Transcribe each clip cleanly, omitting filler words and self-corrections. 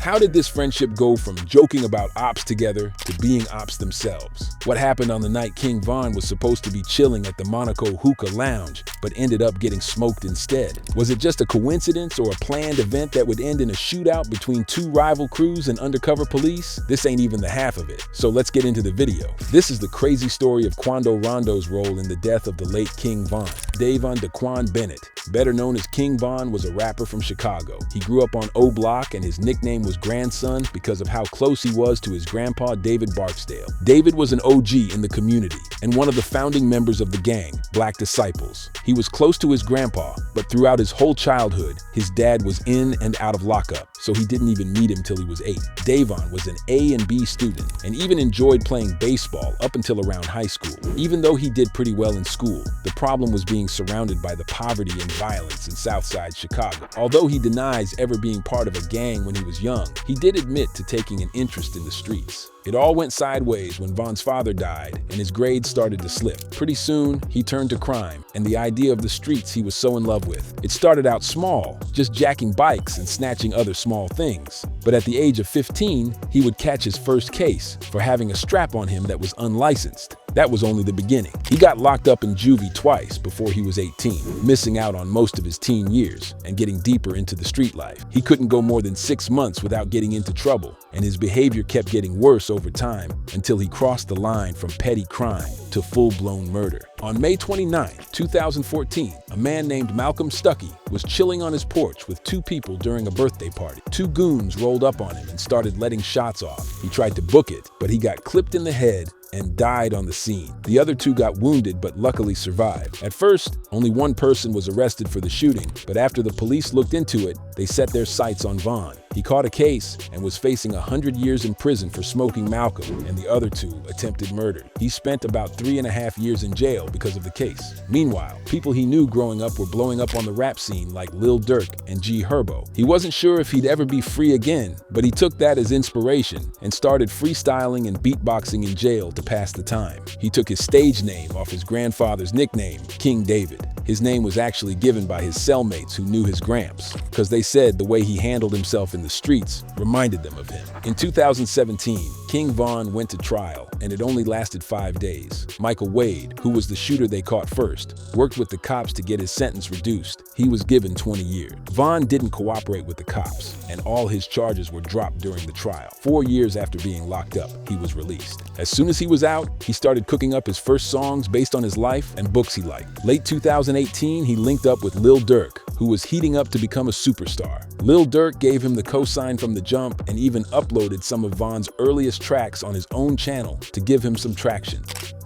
How did this friendship go from joking about ops together to being ops themselves? What happened on the night King Von was supposed to be chilling at the Monaco Hookah Lounge, but ended up getting smoked instead? Was it just a coincidence or a planned event that would end in a shootout between two rival crews and undercover police? This ain't even the half of it, so let's get into the video. This is the crazy story of Quando Rondo's role in the death of the late King Von. Davon Daquan Bennett, better known as King Von, was a rapper from Chicago. He grew up on O Block and his nickname was Grandson because of how close he was to his grandpa David Barksdale. David was an OG in the community and one of the founding members of the gang, Black Disciples. He was close to his grandpa, but throughout his whole childhood, his dad was in and out of lockup, so he didn't even meet him till he was 8. Davon was an A and B student and even enjoyed playing baseball up until around high school. Even though he did pretty well in school, the problem was being surrounded by the poverty and violence in Southside Chicago. Although he denies ever being part of a gang when he was young, he did admit to taking an interest in the streets. It all went sideways when Von's father died and his grades started to slip. Pretty soon, he turned to crime and the idea of the streets he was so in love with. It started out small, just jacking bikes and snatching other small things. But at the age of 15, he would catch his first case for having a strap on him that was unlicensed. That was only the beginning. He got locked up in juvie twice before he was 18, missing out on most of his teen years and getting deeper into the street life. He couldn't go more than 6 months without getting into trouble, and his behavior kept getting worse over time until he crossed the line from petty crime to full-blown murder. On May 29, 2014, a man named Malcolm Stuckey was chilling on his porch with 2 people during a birthday party. 2 goons rolled up on him and started letting shots off. He tried to book it, but he got clipped in the head and died on the scene. The other 2 got wounded but luckily survived. At first, only one person was arrested for the shooting, but after the police looked into it, they set their sights on Von. He caught a case and was facing 100 years in prison for smoking Malcolm, and the other 2 attempted murder. He spent about 3.5 years in jail because of the case. Meanwhile, people he knew growing up were blowing up on the rap scene like Lil Durk and G Herbo. He wasn't sure if he'd ever be free again, but he took that as inspiration and started freestyling and beatboxing in jail to pass the time. He took his stage name off his grandfather's nickname, King David. His name was actually given by his cellmates who knew his gramps, because they said the way he handled himself in the streets reminded them of him. In 2017, King Von went to trial, and it only lasted 5 days. Michael Wade, who was the shooter they caught first, worked with the cops to get his sentence reduced. He was given 20 years. Von didn't cooperate with the cops, and all his charges were dropped during the trial. 4 years after being locked up, he was released. As soon as he was out, he started cooking up his first songs based on his life and books he liked. Late 2018, he linked up with Lil Durk, who was heating up to become a superstar. Lil Durk gave him the cosign from the jump and even uploaded some of Von's earliest tracks on his own channel to give him some traction.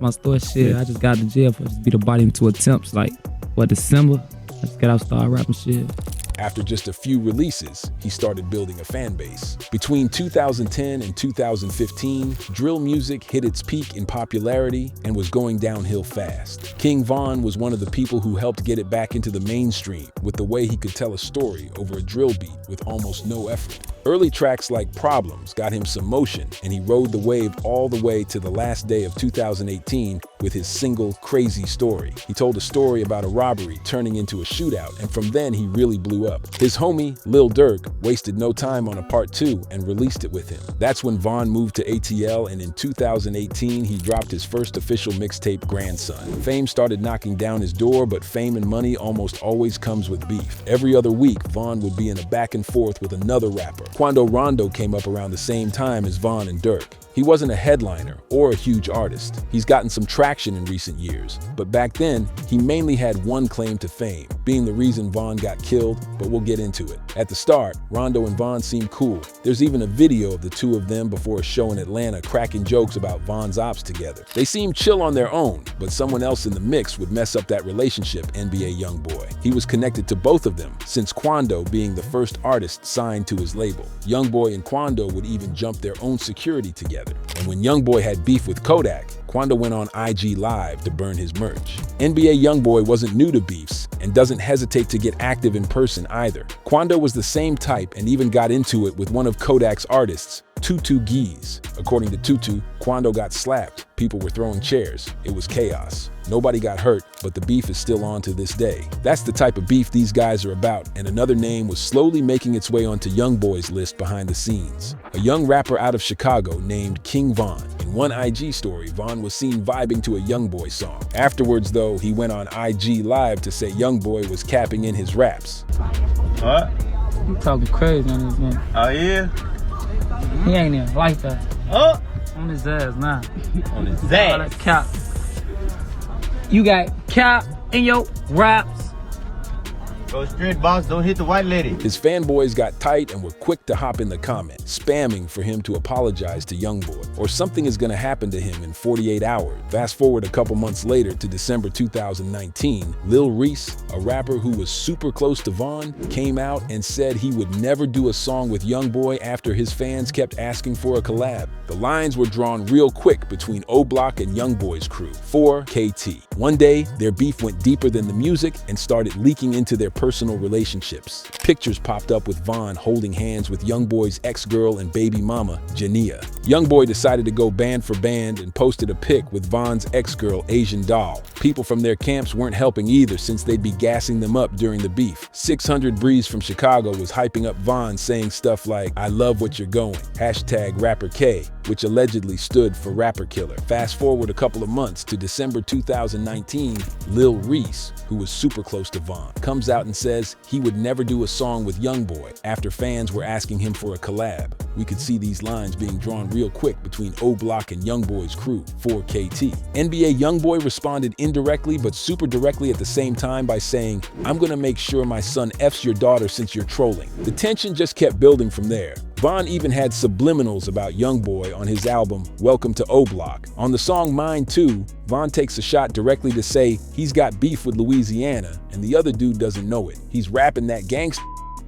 My story shit, I just got to jail for just beat a body into attempts like, December? I just got out, started rapping shit. After just a few releases, he started building a fan base. Between 2010 and 2015, drill music hit its peak in popularity and was going downhill fast. King Von was one of the people who helped get it back into the mainstream with the way he could tell a story over a drill beat with almost no effort. Early tracks like Problems got him some motion, and he rode the wave all the way to the last day of 2018 with his single Crazy Story. He told a story about a robbery turning into a shootout, and from then he really blew up. His homie, Lil Durk, wasted no time on a part 2 and released it with him. That's when Von moved to ATL, and in 2018 he dropped his first official mixtape, Grandson. Fame started knocking down his door, but fame and money almost always comes with beef. Every other week, Von would be in a back and forth with another rapper. Quando Rondo came up around the same time as Von and Durk. He wasn't a headliner or a huge artist. He's gotten some traction in recent years, but back then, he mainly had one claim to fame, being the reason Von got killed, but we'll get into it. At the start, Rondo and Von seemed cool. There's even a video of the 2 of them before a show in Atlanta cracking jokes about Von's ops together. They seemed chill on their own, but someone else in the mix would mess up that relationship, NBA Youngboy. He was connected to both of them, since Quando being the first artist signed to his label. Youngboy and Quando would even jump their own security together. And when Youngboy had beef with Kodak, Quando went on IG Live to burn his merch. NBA Youngboy wasn't new to beefs and doesn't hesitate to get active in person either. Quando was the same type and even got into it with one of Kodak's artists, Tutu Geese. According to Tutu, Quando got slapped. People were throwing chairs. It was chaos. Nobody got hurt, but the beef is still on to this day. That's the type of beef these guys are about, and another name was slowly making its way onto Youngboy's list behind the scenes. A young rapper out of Chicago named King Von. In one IG story, Von was seen vibing to a Youngboy song. Afterwards, though, he went on IG Live to say Youngboy was capping in his raps. What? You talking crazy on this man. Oh, yeah? He ain't even like that. Oh! On his ass now. On his All that ass. cap. You got cap in your raps. Go straight, boss. Don't hit the white lady. His fanboys got tight and were quick to hop in the comments, spamming for him to apologize to Youngboy, or something is gonna happen to him in 48 hours. Fast forward a couple months later to December 2019, Lil Reese, a rapper who was super close to Von, came out and said he would never do a song with Youngboy after his fans kept asking for a collab. The lines were drawn real quick between O-Block and Youngboy's crew, 4KT. One day, their beef went deeper than the music and started leaking into their personal relationships. Pictures popped up with Von holding hands with Youngboy's ex-girl and baby mama, Jania. Youngboy decided to go band for band and posted a pic with Von's ex-girl, Asian Doll. People from their camps weren't helping either since they'd be gassing them up during the beef. 600 Breeze from Chicago was hyping up Von, saying stuff like, "I love what you're going," #RapperK, which allegedly stood for Rapper Killer. Fast forward a couple of months to December 2019, Lil Reese, who was super close to Von, comes out and says he would never do a song with Youngboy after fans were asking him for a collab. We could see these lines being drawn real quick between O-Block and Youngboy's crew, 4KT. NBA Youngboy responded indirectly but super directly at the same time by saying, "I'm gonna make sure my son F's your daughter since you're trolling." The tension just kept building from there. Von even had subliminals about Youngboy on his album, Welcome to O-Block. On the song Mine Too, Von takes a shot directly to say he's got beef with Louisiana and the other dude doesn't know it. He's rapping that gangsta.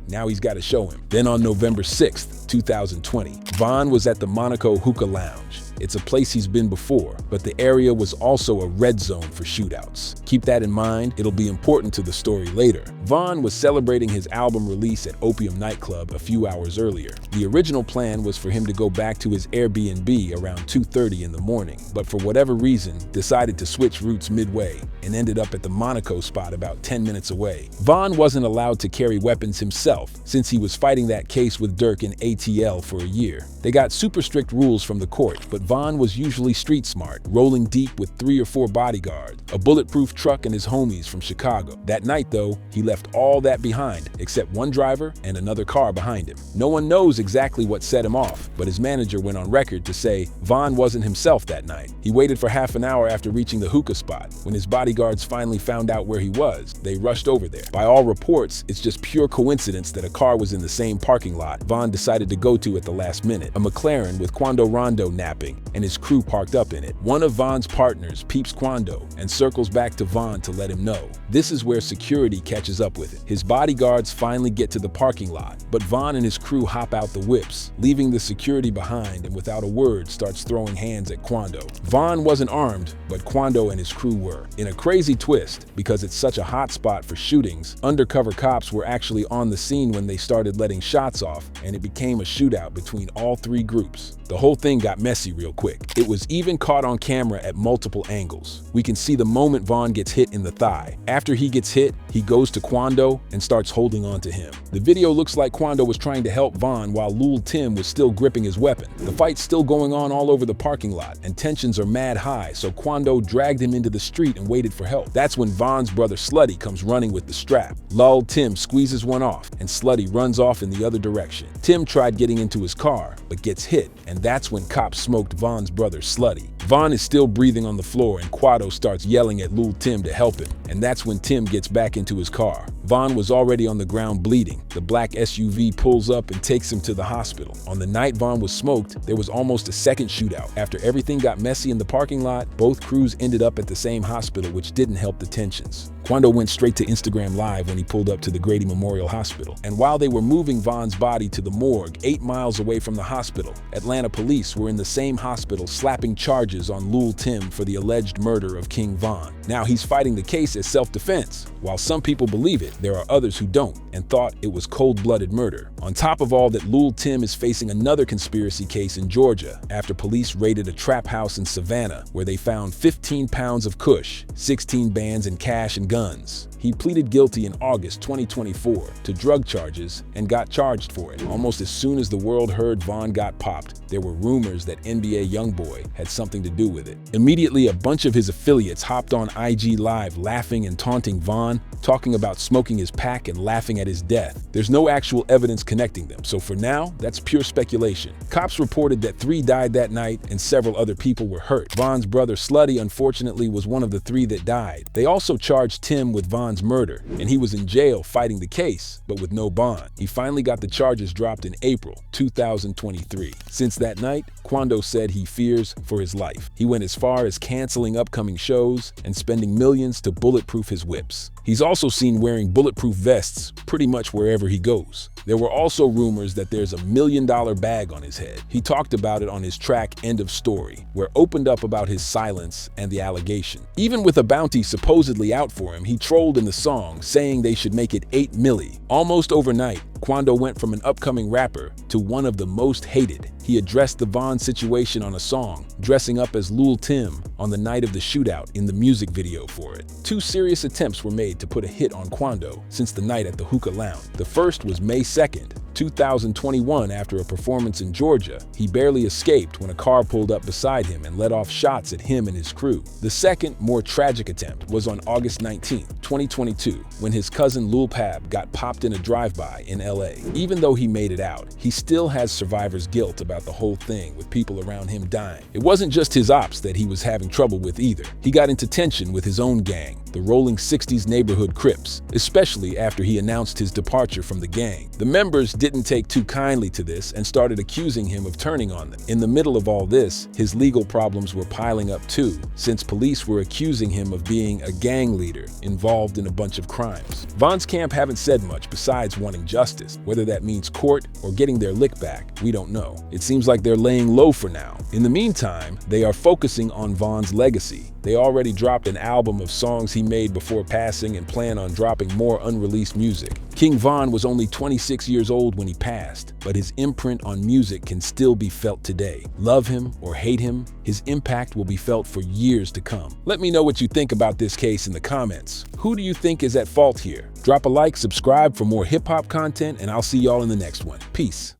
Now he's got to show him. Then on November 6th, 2020, Von was at the Monaco Hookah Lounge. It's a place he's been before, but the area was also a red zone for shootouts. Keep that in mind, it'll be important to the story later. Von was celebrating his album release at Opium nightclub a few hours earlier. The original plan was for him to go back to his Airbnb around 2:30 in the morning, but for whatever reason, decided to switch routes midway and ended up at the Monaco spot about 10 minutes away. Von wasn't allowed to carry weapons himself since he was fighting that case with Dirk in ATL for a year. They got super strict rules from the court, but Von was usually street smart, rolling deep with 3 or 4 bodyguards, a bulletproof truck, and his homies from Chicago. That night, though, he left all that behind, except one driver and another car behind him. No one knows exactly what set him off, but his manager went on record to say Von wasn't himself that night. He waited for half an hour after reaching the hookah spot. When his bodyguards finally found out where he was, they rushed over there. By all reports, it's just pure coincidence that a car was in the same parking lot Von decided to go to at the last minute, a McLaren with Quando Rondo napping, and his crew parked up in it. One of Von's partners peeps Quando and circles back to Von to let him know. This is where security catches up with it. His bodyguards finally get to the parking lot, but Von and his crew hop out the whips, leaving the security behind, and without a word starts throwing hands at Quando. Von wasn't armed, but Quando and his crew were. In a crazy twist, because it's such a hot spot for shootings, undercover cops were actually on the scene when they started letting shots off, and it became a shootout between all 3 groups. The whole thing got messy real quick. It was even caught on camera at multiple angles. We can see the moment Von gets hit in the thigh. After he gets hit, he goes to Quando and starts holding on to him. The video looks like Quando was trying to help Von while Lil Tim was still gripping his weapon. The fight's still going on all over the parking lot, and tensions are mad high, so Quando dragged him into the street and waited for help. That's when Von's brother Slutty comes running with the strap. Lul Tim squeezes one off, and Slutty runs off in the other direction. Tim tried getting into his car, but gets hit, and that's when cops smoked Von's brother Slutty. Von is still breathing on the floor, and Quando starts yelling at Lil Tim to help him, and that's when Tim gets back into his car. Von was already on the ground bleeding. The black SUV pulls up and takes him to the hospital. On the night Von was smoked, there was almost a second shootout. After everything got messy in the parking lot, both crews ended up at the same hospital, which didn't help the tensions. Quando went straight to Instagram Live when he pulled up to the Grady Memorial Hospital. And while they were moving Von's body to the morgue 8 miles away from the hospital, Atlanta police were in the same hospital slapping charges charges on Lil Tim for the alleged murder of King Von. Now he's fighting the case as self-defense. While some people believe it, there are others who don't and thought it was cold-blooded murder. On top of all that, Lil Tim is facing another conspiracy case in Georgia after police raided a trap house in Savannah where they found 15 pounds of kush, 16 bands in cash and guns. He pleaded guilty in August 2024 to drug charges and got charged for it. Almost as soon as the world heard Von got popped, there were rumors that NBA YoungBoy had something to do with it. Immediately, a bunch of his affiliates hopped on IG Live laughing and taunting Von, talking about smoking his pack and laughing at his death. There's no actual evidence connecting them, so for now, that's pure speculation. Cops reported that 3 died that night and several other people were hurt. Von's brother Slutty, unfortunately, was one of the 3 that died. They also charged Tim with Von's murder, and he was in jail fighting the case, but with no bond. He finally got the charges dropped in April 2023. Since that night, Quando said he fears for his life. He went as far as canceling upcoming shows and spending millions to bulletproof his whips. He's also seen wearing bulletproof vests pretty much wherever he goes. There were also rumors that there's $1 million bag on his head. He talked about it on his track End of Story, where opened up about his silence and the allegation. Even with a bounty supposedly out for him, he trolled in the song, saying they should make it 8 milli. Almost overnight, Quando went from an upcoming rapper to one of the most hated. He addressed the Von situation on a song, dressing up as Lil Tim on the night of the shootout in the music video for it. 2 serious attempts were made to put a hit on Quando since the night at the hookah lounge. The first was May 2nd, 2021, after a performance in Georgia. He barely escaped when a car pulled up beside him and let off shots at him and his crew. The second, more tragic attempt was on August 19, 2022, when his cousin Lil Pab got popped in a drive-by in LA. Even though he made it out, he still has survivor's guilt about the whole thing, with people around him dying. It wasn't just his ops that he was having trouble with either. He got into tension with his own gang, the Rolling 60s neighborhood Crips, especially after he announced his departure from the gang. The members didn't take too kindly to this and started accusing him of turning on them. In the middle of all this, his legal problems were piling up too, since police were accusing him of being a gang leader involved in a bunch of crimes. Von's camp haven't said much besides wanting justice. Whether that means court or getting their lick back, we don't know. It seems like they're laying low for now. In the meantime, they are focusing on Von's legacy. They already dropped an album of songs he made before passing and plan on dropping more unreleased music. King Von was only 26 years old when he passed, but his imprint on music can still be felt today. Love him or hate him, his impact will be felt for years to come. Let me know what you think about this case in the comments. Who do you think is at fault here? Drop a like, subscribe for more hip-hop content, and I'll see y'all in the next one. Peace.